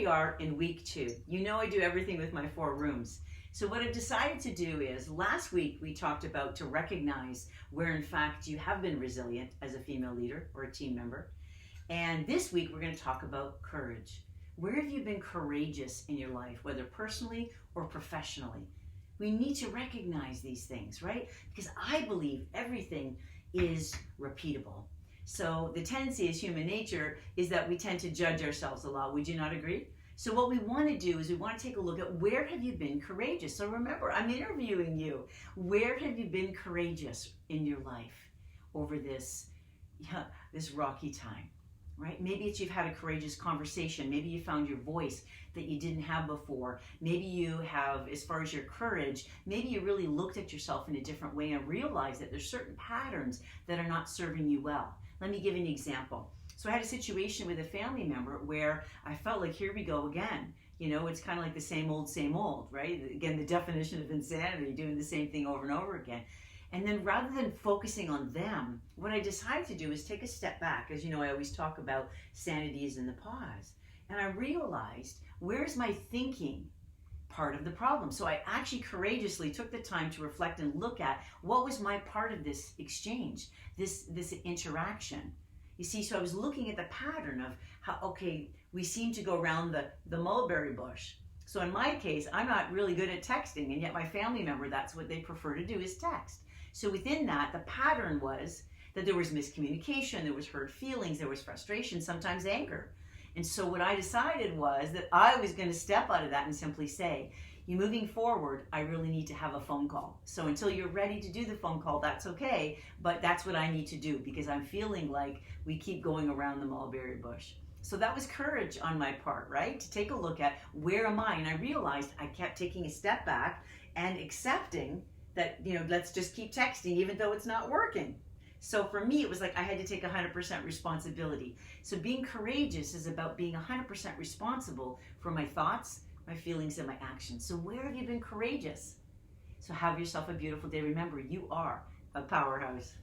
we are in week 2. You know I do everything with my 4 rooms. So what I've decided to do is, last week we talked about to recognize where in fact you have been resilient as a female leader or a team member. And this week we're going to talk about courage. Where have you been courageous in your life, whether personally or professionally? We need to recognize these things, right? Because I believe everything is repeatable. So the tendency as human nature is that we tend to judge ourselves a lot. Would you not agree? So what we want to do is we want to take a look at where have you been courageous. So remember, I'm interviewing you. Where have you been courageous in your life over this rocky time? Right? Maybe it's you've had a courageous conversation. Maybe you found your voice that you didn't have before. Maybe you have, as far as your courage, maybe you really looked at yourself in a different way and realized that there's certain patterns that are not serving you well. Let me give you an example. So I had a situation with a family member where I felt like, here we go again. You know, it's kind of like the same old, right? Again, the definition of insanity, doing the same thing over and over again. And then rather than focusing on them, what I decided to do is take a step back. As you know, I always talk about sanity is in the pause. And I realized, where's my thinking part of the problem? So I actually courageously took the time to reflect and look at what was my part of this exchange, this interaction. You see, so I was looking at the pattern of how, okay, we seem to go around the mulberry bush. So in my case, I'm not really good at texting, and yet my family member, that's what they prefer to do, is text. So within that, the pattern was that there was miscommunication, there was hurt feelings, there was frustration, sometimes anger. And so what I decided was that I was going to step out of that and simply say, you moving forward, I really need to have a phone call. So until you're ready to do the phone call, that's okay, but that's what I need to do because I'm feeling like we keep going around the mulberry bush. So that was courage on my part, right? To take a look at where am I? And I realized I kept taking a step back and accepting that, you know, let's just keep texting even though it's not working. So for me, it was like I had to take 100% responsibility. So being courageous is about being 100% responsible for my thoughts, my feelings, and my actions. So where have you been courageous? So have yourself a beautiful day. Remember, you are a powerhouse.